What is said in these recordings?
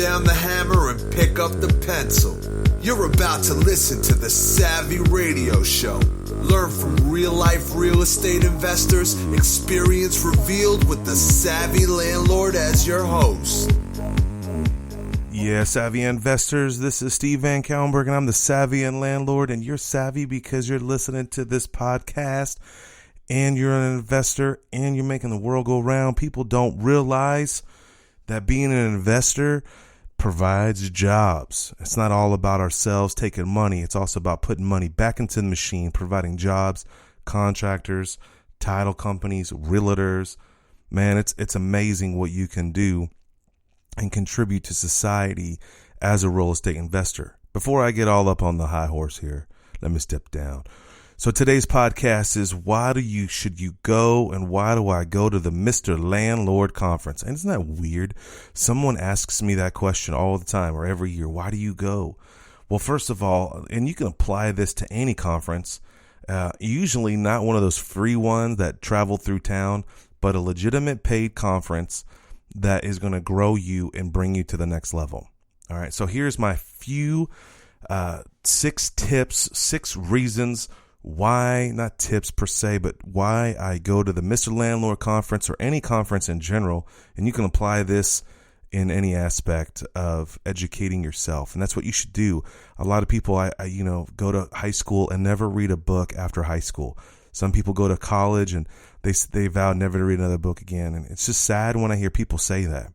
down the hammer and pick up the pencil. You're about to listen to the Savvy Radio Show. Learn from real-life real estate investors, experience revealed with the Savvy Landlord as your host. Yeah, Savvy Investors, this is Steve Van Kallenberg, and I'm the Savvy and Landlord, and you're savvy because you're listening to this podcast, and you're an investor, and you're making the world go round. People don't realize that being an investor provides jobs. It's not all about ourselves taking money. It's also about putting money back into the machine, providing jobs, contractors, title companies, realtors. Man, it's amazing what you can do and contribute to society as a real estate investor. Before I get all up on the high horse here, let me step down. So today's podcast is should you go, and why do I go to the Mr. Landlord conference? And isn't that weird? Someone asks me that question all the time or every year. Why do you go? Well, first of all, and you can apply this to any conference, usually not one of those free ones that travel through town, but a legitimate paid conference that is going to grow you and bring you to the next level. All right. So here's my few 6 tips, 6 reasons why, not tips per se, but why I go to the Mr. Landlord conference or any conference in general. And you can apply this in any aspect of educating yourself. And that's what you should do. A lot of people, I go to high school and never read a book after high school. Some people go to college and they vow never to read another book again. And it's just sad when I hear people say that.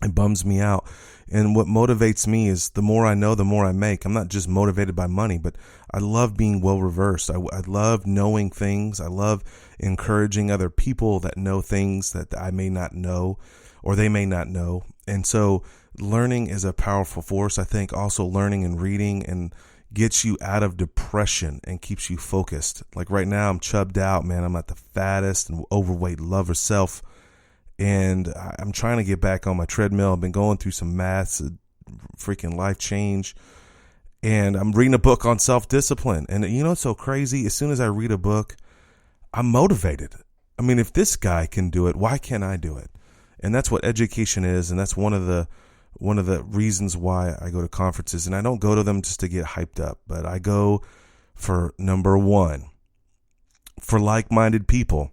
It bums me out. And what motivates me is the more I know, the more I make. I'm not just motivated by money, but I love being well-reversed. I love knowing things. I love encouraging other people that know things that I may not know or they may not know. And so learning is a powerful force. I think also learning and reading and gets you out of depression and keeps you focused. Like right now, I'm chubbed out, man. I'm at the fattest and overweight, love herself. And I'm trying to get back on my treadmill. I've been going through some maths, freaking life change. And I'm reading a book on self-discipline. And you know what's so crazy? As soon as I read a book, I'm motivated. I mean, if this guy can do it, why can't I do it? And that's what education is. And that's one of the reasons why I go to conferences. And I don't go to them just to get hyped up, but I go for number one, for like-minded people.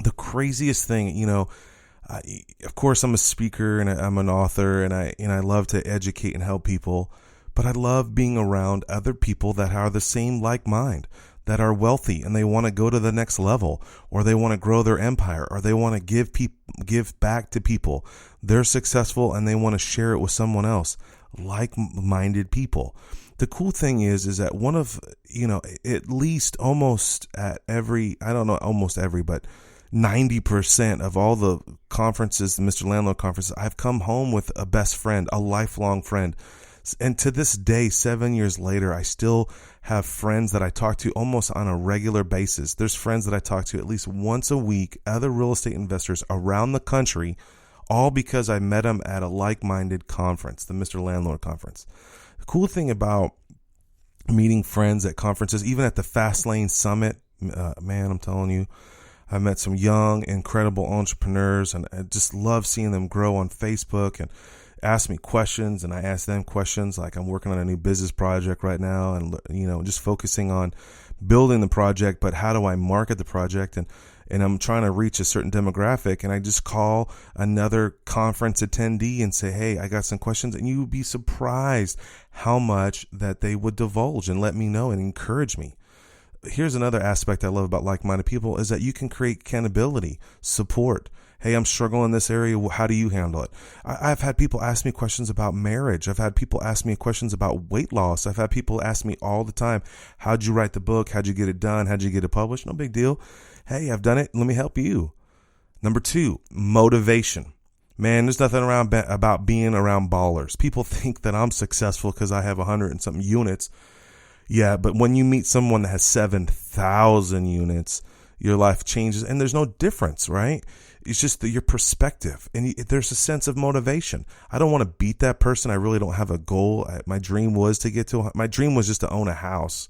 The craziest thing, of course I'm a speaker and I'm an author and I love to educate and help people, but I love being around other people that are the same like mind, that are wealthy and they want to go to the next level, or they want to grow their empire, or they want to give back to people. They're successful and they want to share it with someone else, like-minded people. The cool thing is that one of, at least almost at every, I don't know, almost every, but 90% of all the conferences, the Mr. Landlord conferences, I've come home with a best friend, a lifelong friend. And to this day, 7 years later, I still have friends that I talk to almost on a regular basis. There's friends that I talk to at least once a week, other real estate investors around the country, all because I met them at a like-minded conference, the Mr. Landlord conference. The cool thing about meeting friends at conferences, even at the Fast Lane Summit, man, I'm telling you, I met some young, incredible entrepreneurs, and I just love seeing them grow on Facebook and ask me questions, and I ask them questions. Like, I'm working on a new business project right now, and just focusing on building the project, but how do I market the project? And I'm trying to reach a certain demographic, and I just call another conference attendee and say, hey, I got some questions, and you would be surprised how much that they would divulge and let me know and encourage me. Here's another aspect I love about like-minded people is that you can create accountability, support. Hey, I'm struggling in this area. How do you handle it? I've had people ask me questions about marriage. I've had people ask me questions about weight loss. I've had people ask me all the time, how'd you write the book? How'd you get it done? How'd you get it published? No big deal. Hey, I've done it. Let me help you. Number 2, motivation. Man, there's nothing about being around ballers. People think that I'm successful because I have 100 and something units. Yeah, but when you meet someone that has 7,000 units, your life changes, and there's no difference, right? It's just your perspective, and there's a sense of motivation. I don't want to beat that person. I really don't have a goal. My dream was just to own a house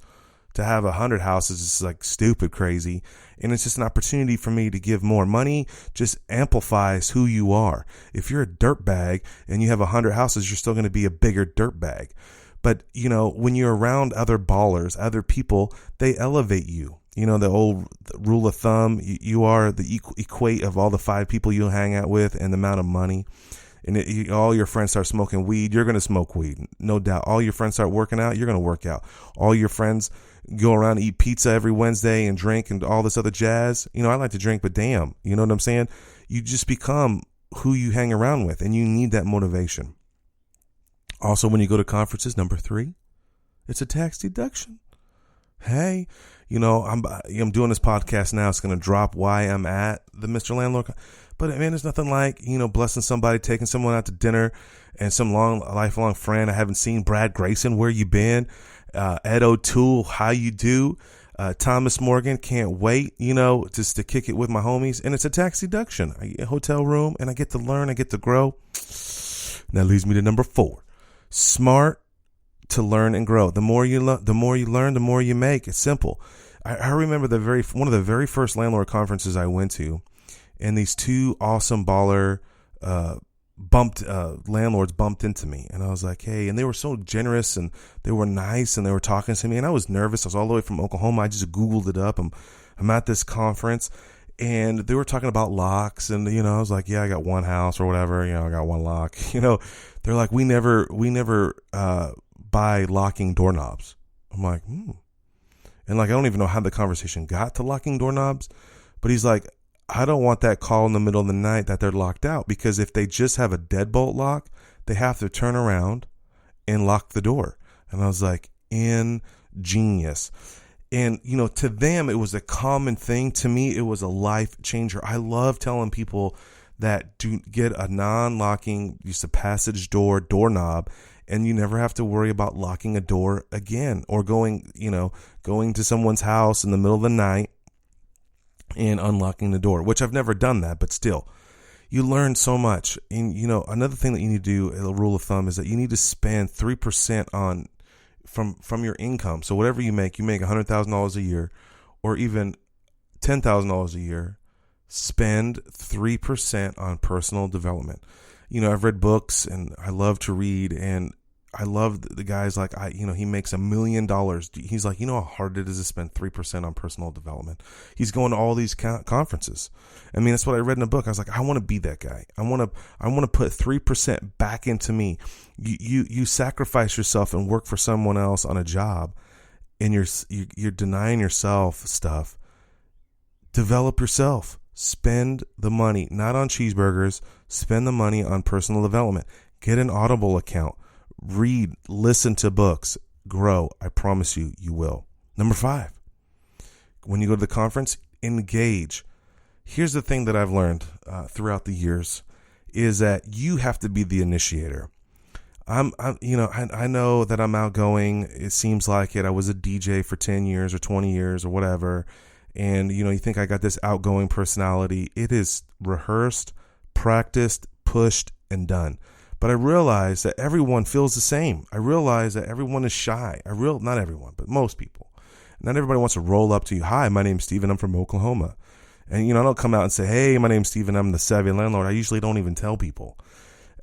to have 100 houses is like stupid crazy. And it's just an opportunity for me to give more. Money just amplifies who you are. If you're a dirtbag and you have 100 houses, you're still going to be a bigger dirtbag. But, you know, when you're around other ballers, other people, they elevate you. You know, the old rule of thumb, you are the equate of all the 5 people you hang out with and the amount of money. And all your friends start smoking weed, you're going to smoke weed, no doubt. All your friends start working out, you're going to work out. All your friends go around and eat pizza every Wednesday and drink and all this other jazz. You know, I like to drink, but damn, you know what I'm saying? You just become who you hang around with, and you need that motivation. Also, when you go to conferences, number 3, it's a tax deduction. Hey, you know, I'm doing this podcast now. It's going to drop why I'm at the Mr. Landlord. But man, there's nothing like, you know, blessing somebody, taking someone out to dinner, and some lifelong friend I haven't seen. Brad Grayson, where you been? Ed O'Toole, how you do? Thomas Morgan, can't wait, you know, just to kick it with my homies. And it's a tax deduction. I get a hotel room, and I get to learn, I get to grow. And that leads me to number 4. Smart to learn and grow. The more you learn, the more you make. It's simple. I remember one of the very first landlord conferences I went to, and these 2 awesome baller landlords bumped into me, and I was like, hey, and they were so generous, and they were nice, and they were talking to me, and I was nervous. I was all the way from Oklahoma. I just Googled it up. I'm at this conference, and they were talking about locks, and, you know, I was like, yeah, I got 1 house or whatever, you know, I got 1 lock. You know, they're like, we never buy locking doorknobs. I'm like, And like, I don't even know how the conversation got to locking doorknobs, but he's like, I don't want that call in the middle of the night that they're locked out, because if they just have a deadbolt lock, they have to turn around and lock the door. And I was like, ingenious. And, you know, to them, it was a common thing. To me, it was a life changer. I love telling people that do get a non-locking, use a passage doorknob, and you never have to worry about locking a door again, or going to someone's house in the middle of the night and unlocking the door, which I've never done that, but still, you learn so much. And, you know, another thing that you need to do, a rule of thumb, is that you need to spend 3% on from your income. So whatever you make $100,000 a year, or even $10,000 a year, spend 3% on personal development. You know, I've read books, and I love to read, and I love the guys like, he makes $1 million. He's like, you know how hard it is to spend 3% on personal development. He's going to all these conferences. I mean, that's what I read in a book. I was like, I want to be that guy. I want to put 3% back into me. You sacrifice yourself and work for someone else on a job, and you're denying yourself stuff. Develop yourself. Spend the money, not on cheeseburgers. Spend the money on personal development. Get an Audible account. Read, listen to books, grow. I promise you, you will. Number 5, when you go to the conference, engage. Here's the thing that I've learned throughout the years is that you have to be the initiator. I know that I'm outgoing. It seems like it. I was a DJ for 10 years or 20 years or whatever. And, you know, you think I got this outgoing personality. It is rehearsed, practiced, pushed, and done. But I realize that everyone feels the same. I realize that everyone is shy. Not everyone, but most people. Not everybody wants to roll up to you. Hi, my name's Steven. I'm from Oklahoma. And, you know, I don't come out and say, hey, my name's Steven. I'm the Savvy Landlord. I usually don't even tell people.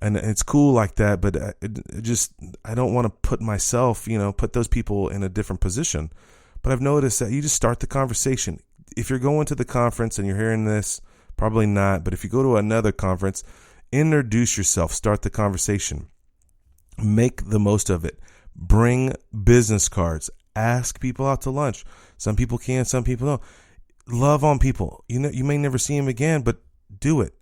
And it's cool like that, but I don't want to put myself, put those people in a different position. But I've noticed that you just start the conversation. If you're going to the conference and you're hearing this, probably not. But if you go to another conference, introduce yourself, start the conversation. Make the most of it. Bring business cards. Ask people out to lunch. Some people can, some people don't. Love on people. You may never see them again, but do it.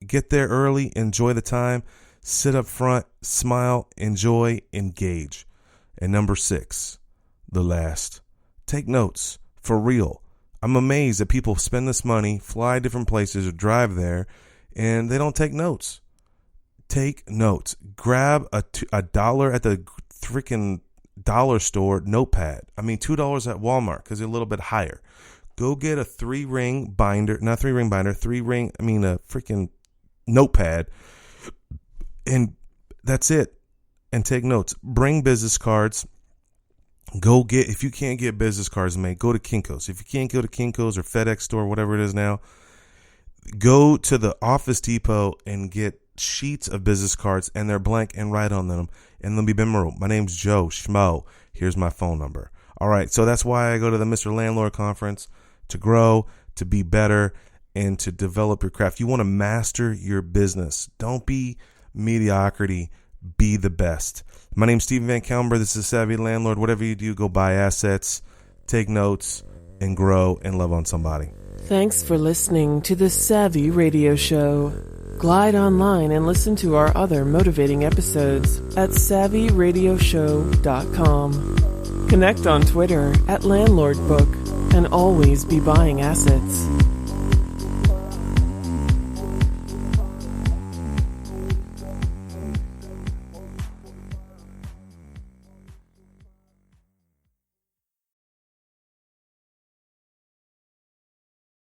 Get there early. Enjoy the time. Sit up front. Smile. Enjoy. Engage. And number 6, the last. Take notes. For real. I'm amazed that people spend this money, fly different places, or drive there, and they don't take notes. Take notes. Grab a $1 at the freaking dollar store notepad. I mean, $2 at Walmart because they're a little bit higher. Go get a 3-ring binder, not 3-ring binder, a freaking notepad, and that's it. And take notes. Bring business cards. If you can't get business cards made, go to Kinko's. If you can't go to Kinko's or FedEx store, whatever it is now, go to the Office Depot and get sheets of business cards, and they're blank, and write on them, and they'll be memorable. My name's Joe Schmo. Here's my phone number. All right, so that's why I go to the Mr. Landlord Conference, to grow, to be better, and to develop your craft. You want to master your business. Don't be mediocrity. Be the best. My name's Steven Van Kellenberg. This is Savvy Landlord. Whatever you do, go buy assets, take notes, and grow and love on somebody. Thanks for listening to the Savvy Radio Show. Glide online and listen to our other motivating episodes at SavvyRadioShow.com. Connect on Twitter at LandlordBook and always be buying assets.